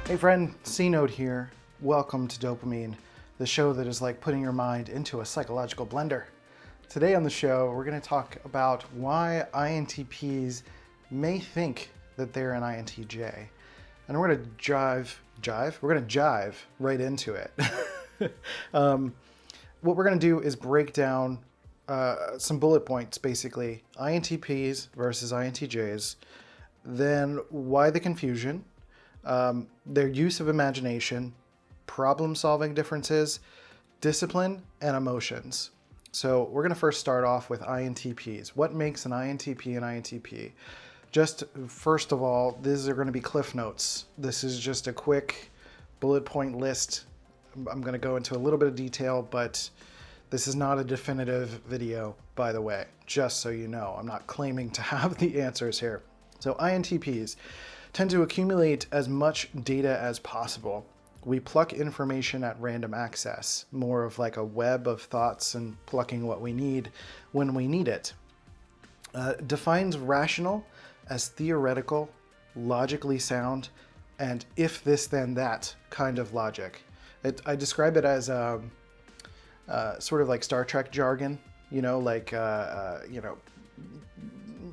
Hey friend, C.Note here. Welcome to Dopamine, the show that is like putting your mind into a psychological blender. Today on the show, we're going to talk about why INTPs may think that they're an INTJ. And we're going to jive right into it. What we're going to do is break down some bullet points, basically. INTPs versus INTJs, then why the confusion, their use of imagination, problem-solving differences, discipline, and emotions. So we're going to first start off with INTPs. What makes an INTP an INTP? Just first of all, these are going to be cliff notes. This is just a quick bullet point list. I'm going to go into a little bit of detail, but this is not a definitive video, by the way, just so you know. I'm not claiming to have the answers here. So INTPs tend to accumulate as much data as possible. We pluck information at random access, more of like a web of thoughts and plucking what we need when we need it. Defines rational as theoretical, logically sound, and if this then that kind of logic. I describe it as sort of like Star Trek jargon,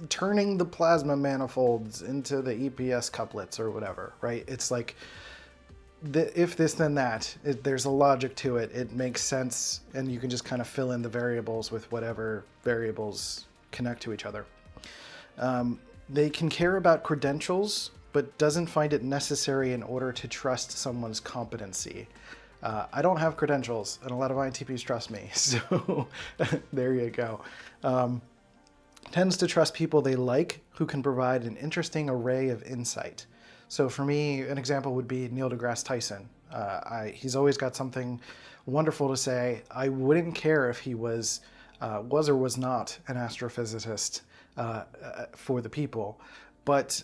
turning the plasma manifolds into the EPS couplets or whatever, right? It's like, if this then that, there's a logic to it. It makes sense, and you can just kind of fill in the variables with whatever variables connect to each other. They can care about credentials, but doesn't find it necessary in order to trust someone's competency. I don't have credentials, and a lot of INTPs trust me, so there you go. Tends to trust people they like who can provide an interesting array of insight. So for me, an example would be Neil deGrasse Tyson. He's always got something wonderful to say. I wouldn't care if he was or was not an astrophysicist for the people. But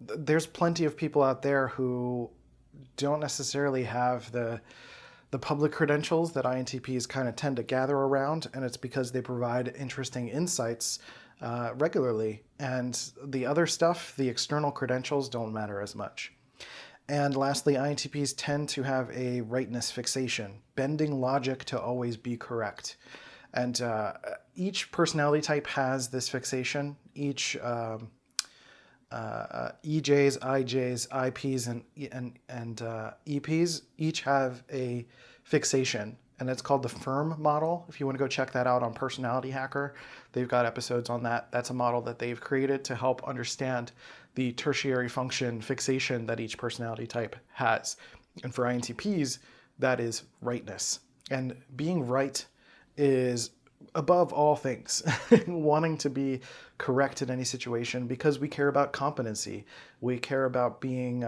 there's plenty of people out there who don't necessarily have the public credentials that INTPs kind of tend to gather around, and it's because they provide interesting insights regularly. And the other stuff, the external credentials, don't matter as much. And lastly, INTPs tend to have a rightness fixation, bending logic to always be correct. And each personality type has this fixation. Each EJs, IJs, IPs, and EPs each have a fixation, and it's called the firm model. If you want to go check that out on Personality Hacker, they've got episodes on that. That's a model that they've created to help understand the tertiary function fixation that each personality type has. And for INTPs, that is rightness. And being right is above all things, wanting to be correct in any situation, because we care about competency. We care about being,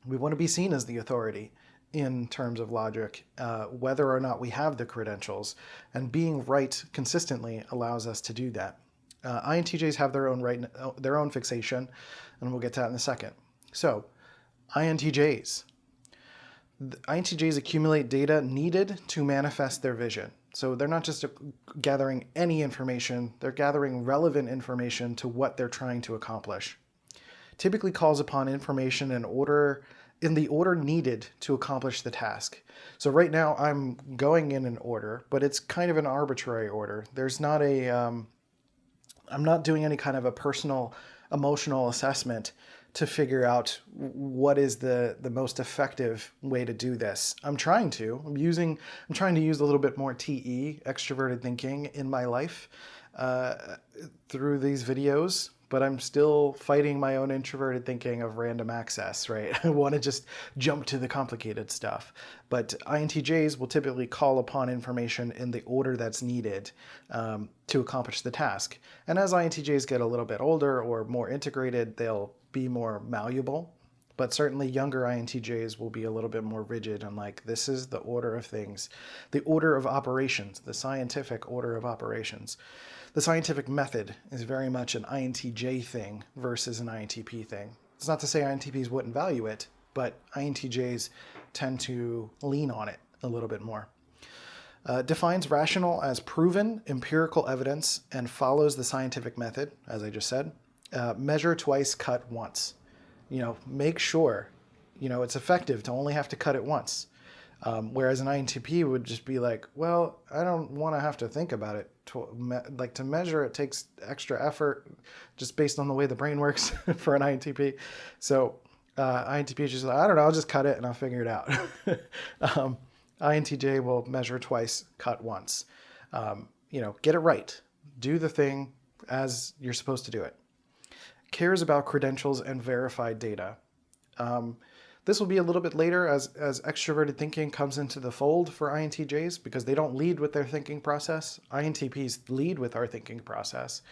we want to be seen as the authority in terms of logic, whether or not we have the credentials. And being right consistently allows us to do that. INTJs have their own fixation, and we'll get to that in a second. So, INTJs. INTJs accumulate data needed to manifest their vision. So they're not just gathering any information, they're gathering relevant information to what they're trying to accomplish. Typically calls upon information in the order needed to accomplish the task. So right now I'm going in an order, but it's kind of an arbitrary order. There's not I'm not doing any kind of a personal emotional assessment to figure out what is the most effective way to do this. I'm trying to use a little bit more TE, extroverted thinking, in my life through these videos, but I'm still fighting my own introverted thinking of random access, right? I want to just jump to the complicated stuff. But INTJs will typically call upon information in the order that's needed to accomplish the task. And as INTJs get a little bit older or more integrated, they'll be more malleable. But certainly younger INTJs will be a little bit more rigid and like, this is the order of things, the order of operations, the scientific order of operations. The scientific method is very much an INTJ thing versus an INTP thing. It's not to say INTPs wouldn't value it, but INTJs tend to lean on it a little bit more. Defines rational as proven empirical evidence and follows the scientific method, as I just said. Measure twice, cut once. Make sure it's effective to only have to cut it once. Whereas an INTP would just be like, well, I don't want to have to think about it. To measure it takes extra effort just based on the way the brain works for an INTP. So INTP is just like, I don't know, I'll just cut it and I'll figure it out. INTJ will measure twice, cut once. Get it right. Do the thing as you're supposed to do it. Cares about credentials and verified data. This will be a little bit later as extroverted thinking comes into the fold for INTJs, because they don't lead with their thinking process. INTPs lead with our thinking process.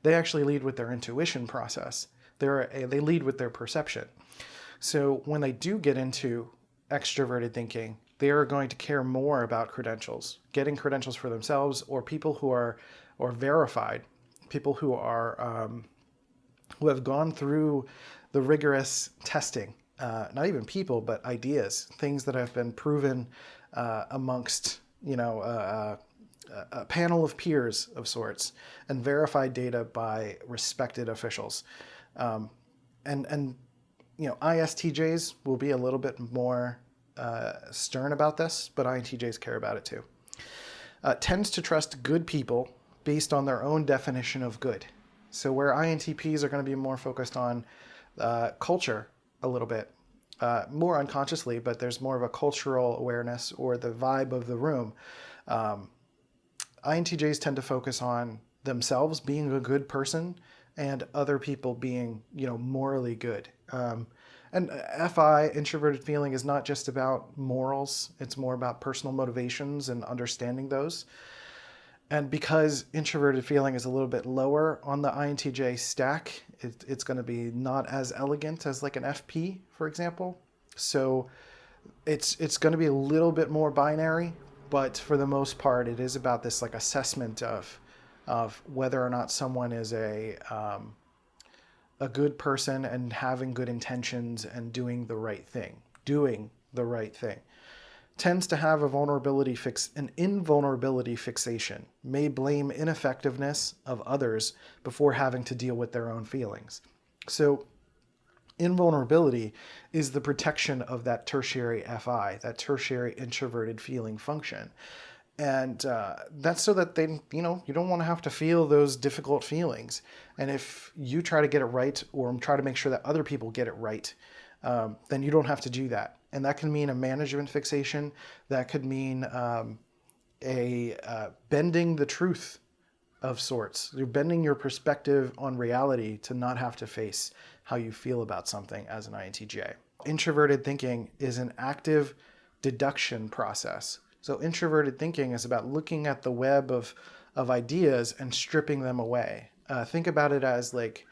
They actually lead with their intuition process. They lead with their perception. So when they do get into extroverted thinking, they are going to care more about credentials, getting credentials for themselves, or people who are verified, people who have gone through the rigorous testing. Not even people, but ideas, things that have been proven amongst, a panel of peers of sorts, and verified data by respected officials. ISTJs will be a little bit more stern about this, but INTJs care about it too. Tends to trust good people based on their own definition of good. So where INTPs are going to be more focused on culture, a little bit, more unconsciously, but there's more of a cultural awareness or the vibe of the room. INTJs tend to focus on themselves being a good person and other people being, morally good. And FI, introverted feeling, is not just about morals. It's more about personal motivations and understanding those. And because introverted feeling is a little bit lower on the INTJ stack, it's going to be not as elegant as like an FP, for example. So it's going to be a little bit more binary, but for the most part, it is about this like assessment of whether or not someone is a good person and having good intentions and doing the right thing. Tends to have an invulnerability fixation, may blame ineffectiveness of others before having to deal with their own feelings. So invulnerability is the protection of that tertiary FI, that tertiary introverted feeling function. And that's so that they, you don't want to have to feel those difficult feelings. And if you try to get it right, or try to make sure that other people get it right, then you don't have to do that. And that can mean a management fixation. That could mean bending the truth of sorts. You're bending your perspective on reality to not have to face how you feel about something as an INTJ. Introverted thinking is an active deduction process. So introverted thinking is about looking at the web of ideas and stripping them away. Think about it as like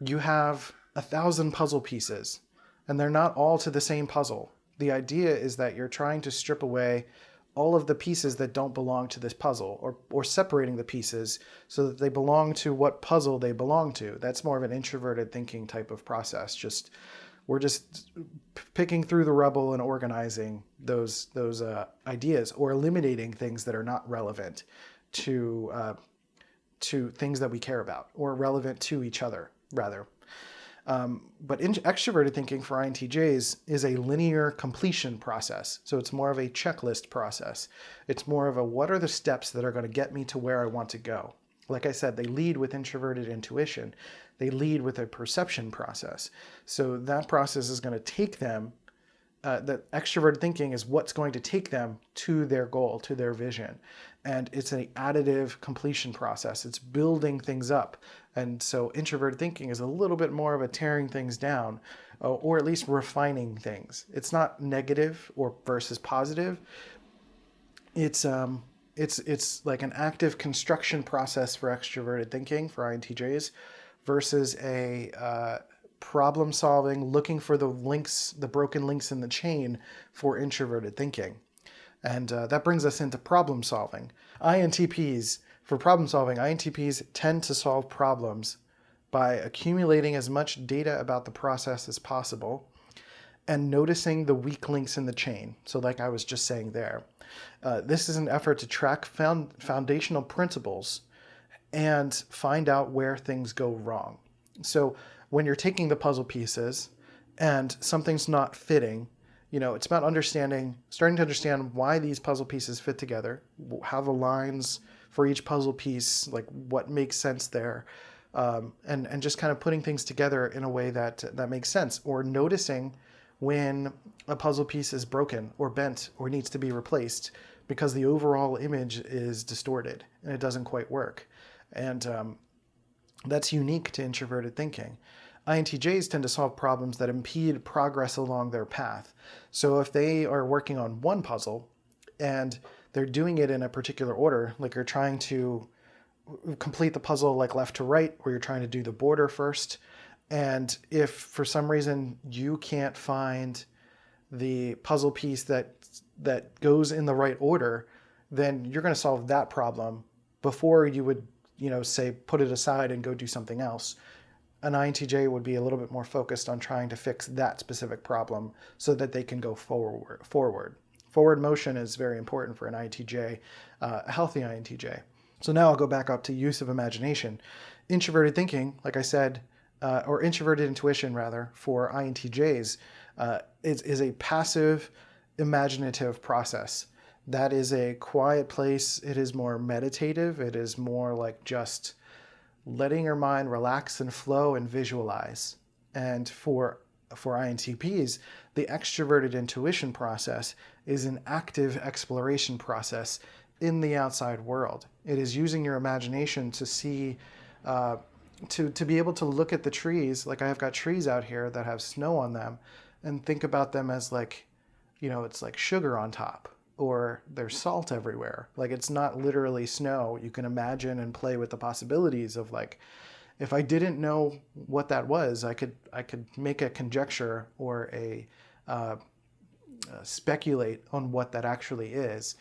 you have 1,000 puzzle pieces, and they're not all to the same puzzle. The idea is that you're trying to strip away all of the pieces that don't belong to this puzzle, or separating the pieces so that they belong to what puzzle they belong to. That's more of an introverted thinking type of process. We're just picking through the rubble and organizing those ideas, or eliminating things that are not relevant to things that we care about, or relevant to each other, rather. But extroverted thinking for INTJs is a linear completion process. So it's more of a checklist process. It's more of a, what are the steps that are going to get me to where I want to go? Like I said, they lead with introverted intuition. They lead with a perception process. So that process is going to take them, that extroverted thinking is what's going to take them to their goal, to their vision. And it's an additive completion process. It's building things up. And so introverted thinking is a little bit more of a tearing things down, or at least refining things. It's not negative or versus positive. It's like an active construction process for extroverted thinking for INTJs, versus a problem solving, looking for the broken links in the chain for introverted thinking. And that brings us into problem solving. For problem solving, INTPs tend to solve problems by accumulating as much data about the process as possible and noticing the weak links in the chain. So like I was just saying there, this is an effort to track foundational principles and find out where things go wrong. So when you're taking the puzzle pieces and something's not fitting, it's about starting to understand why these puzzle pieces fit together, how the lines for each puzzle piece, like what makes sense there, and just kind of putting things together in a way that makes sense, or noticing when a puzzle piece is broken or bent or needs to be replaced because the overall image is distorted and it doesn't quite work. And that's unique to introverted thinking. INTJs tend to solve problems that impede progress along their path. So if they are working on one puzzle and they're doing it in a particular order, like you're trying to complete the puzzle like left to right, or you're trying to do the border first, and if for some reason you can't find the puzzle piece that goes in the right order, then you're going to solve that problem before you would, say put it aside and go do something else. An INTJ would be a little bit more focused on trying to fix that specific problem so that they can go forward. Forward motion is very important for an INTJ, a healthy INTJ. So now I'll go back up to use of imagination. Introverted thinking, like I said, or introverted intuition rather, for INTJs, is a passive imaginative process. That is a quiet place. It is more meditative. It is more like just letting your mind relax and flow and visualize. And for INTPs, the extroverted intuition process is an active exploration process in the outside world. It is using your imagination to see, to be able to look at the trees. Like I've got trees out here that have snow on them, and think about them as like, it's like sugar on top, or there's salt everywhere. Like it's not literally snow. You can imagine and play with the possibilities of like, if I didn't know what that was, I could make a conjecture or speculate on what that actually is,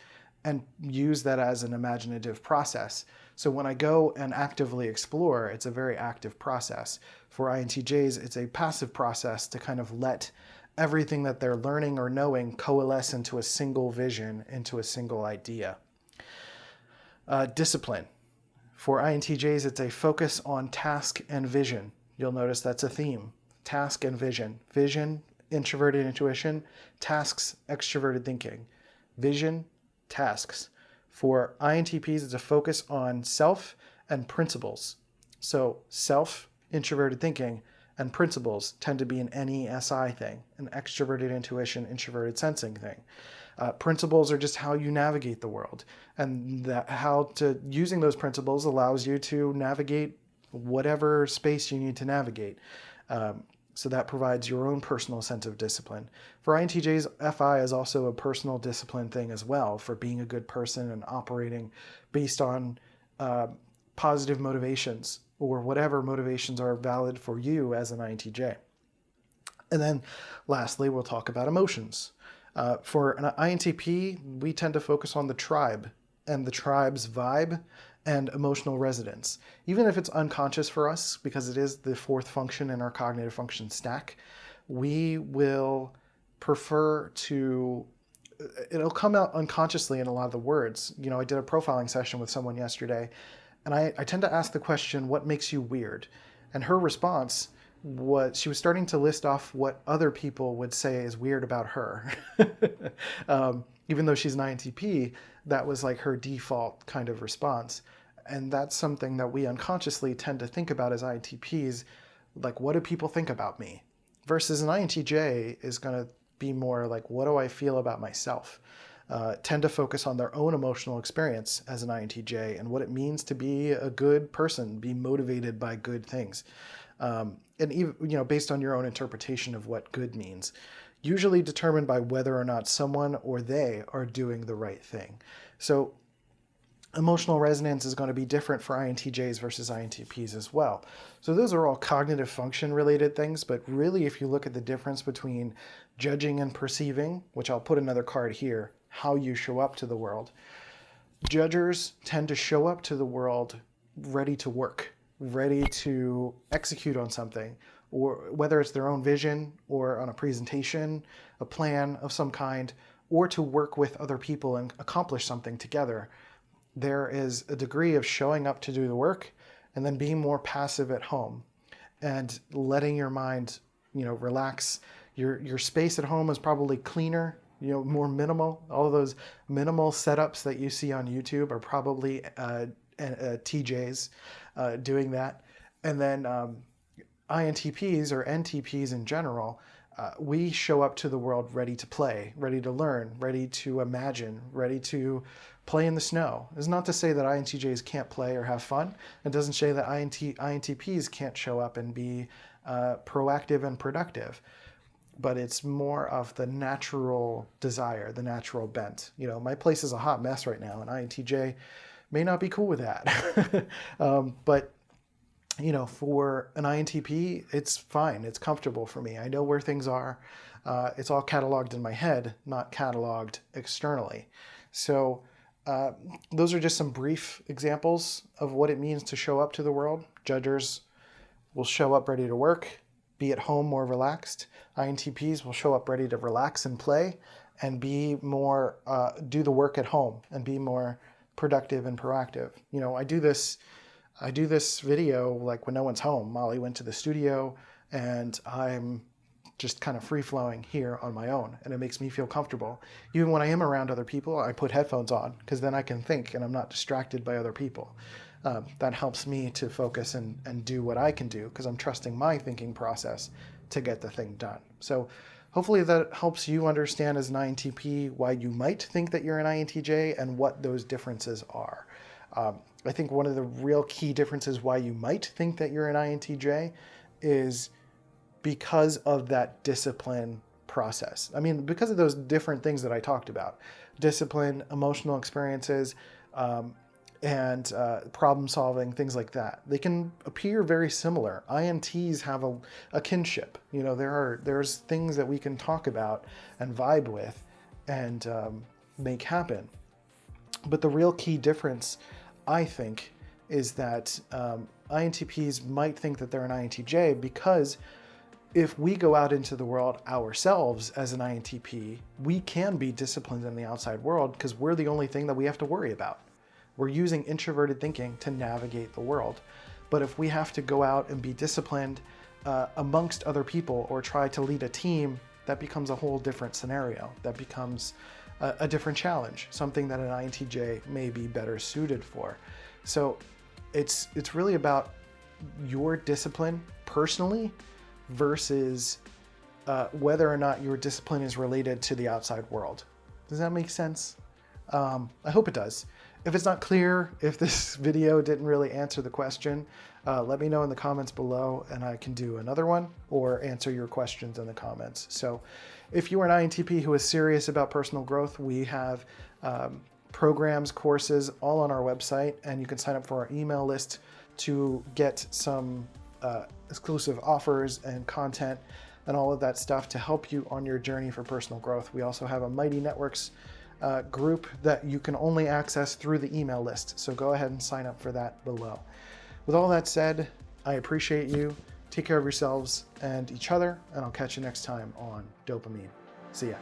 and use that as an imaginative process. So when I go and actively explore, it's a very active process. For INTJs, it's a passive process to kind of let everything that they're learning or knowing coalesce into a single vision, into a single idea. Discipline. For INTJs, it's a focus on task and vision. You'll notice that's a theme. Task and vision. Vision, introverted intuition. Tasks, extroverted thinking. Vision, tasks. For INTPs, it's a focus on self and principles. So self, introverted thinking, and principles tend to be an NESI thing, an extroverted intuition, introverted sensing thing. Principles are just how you navigate the world, and using those principles allows you to navigate whatever space you need to navigate. So that provides your own personal sense of discipline. For INTJs, FI is also a personal discipline thing as well, for being a good person and operating based on positive motivations, or whatever motivations are valid for you as an INTJ. And then lastly, we'll talk about emotions. For an INTP, we tend to focus on the tribe and the tribe's vibe and emotional resonance. Even if it's unconscious for us, because it is the fourth function in our cognitive function stack, we will prefer to, it'll come out unconsciously in a lot of the words. I did a profiling session with someone yesterday, and I tend to ask the question, what makes you weird? And her response was, she was starting to list off what other people would say is weird about her. Even though she's an INTP, that was like her default kind of response. And that's something that we unconsciously tend to think about as INTPs, like, what do people think about me? Versus an INTJ is going to be more like, what do I feel about myself? Tend to focus on their own emotional experience as an INTJ and what it means to be a good person, be motivated by good things. And even, based on your own interpretation of what good means, usually determined by whether or not someone or they are doing the right thing. So emotional resonance is going to be different for INTJs versus INTPs as well. So those are all cognitive function related things, but really if you look at the difference between judging and perceiving, which I'll put another card here, how you show up to the world. Judgers tend to show up to the world ready to work, ready to execute on something, or whether it's their own vision or on a presentation, a plan of some kind, or to work with other people and accomplish something together. There is a degree of showing up to do the work and then being more passive at home and letting your mind relax. Your space at home is probably cleaner, more minimal. All of those minimal setups that you see on YouTube are probably TJs doing that. And then INTPs or NTPs in general, we show up to the world ready to play, ready to learn, ready to imagine, ready to play in the snow. It's not to say that INTJs can't play or have fun. It doesn't say that INTPs can't show up and be proactive and productive. But it's more of the natural desire, the natural bent. My place is a hot mess right now, and INTJ may not be cool with that. But for an INTP, it's fine. It's comfortable for me. I know where things are. It's all cataloged in my head, not cataloged externally. So those are just some brief examples of what it means to show up to the world. Judgers will show up ready to work, be at home more relaxed. INTPs will show up ready to relax and play and be more, do the work at home and be more productive and proactive. I do this video like when no one's home. Molly went to the studio and I'm just kind of free flowing here on my own, and it makes me feel comfortable. Even when I am around other people, I put headphones on because then I can think and I'm not distracted by other people. That helps me to focus and do what I can do because I'm trusting my thinking process to get the thing done. So hopefully that helps you understand as an INTP why you might think that you're an INTJ and what those differences are. I think one of the real key differences why you might think that you're an INTJ is because of that discipline process. I mean, because of those different things that I talked about, discipline, emotional experiences, and problem solving, things like that. They can appear very similar. INTs have a kinship. There's things that we can talk about and vibe with and make happen. But the real key difference, I think, is that INTPs might think that they're an INTJ because if we go out into the world ourselves as an INTP, we can be disciplined in the outside world because we're the only thing that we have to worry about. We're using introverted thinking to navigate the world. But if we have to go out and be disciplined amongst other people or try to lead a team, that becomes a whole different scenario. That becomes a different challenge, something that an INTJ may be better suited for. So it's really about your discipline personally versus whether or not your discipline is related to the outside world. Does that make sense? I hope it does. If it's not clear, if this video didn't really answer the question, let me know in the comments below and I can do another one or answer your questions in the comments. So if you are an INTP who is serious about personal growth, we have programs, courses all on our website, and you can sign up for our email list to get some exclusive offers and content and all of that stuff to help you on your journey for personal growth. We also have a Mighty Networks group that you can only access through the email list. So go ahead and sign up for that below. With all that said, I appreciate you. Take care of yourselves and each other, and I'll catch you next time on Dopamine. See ya.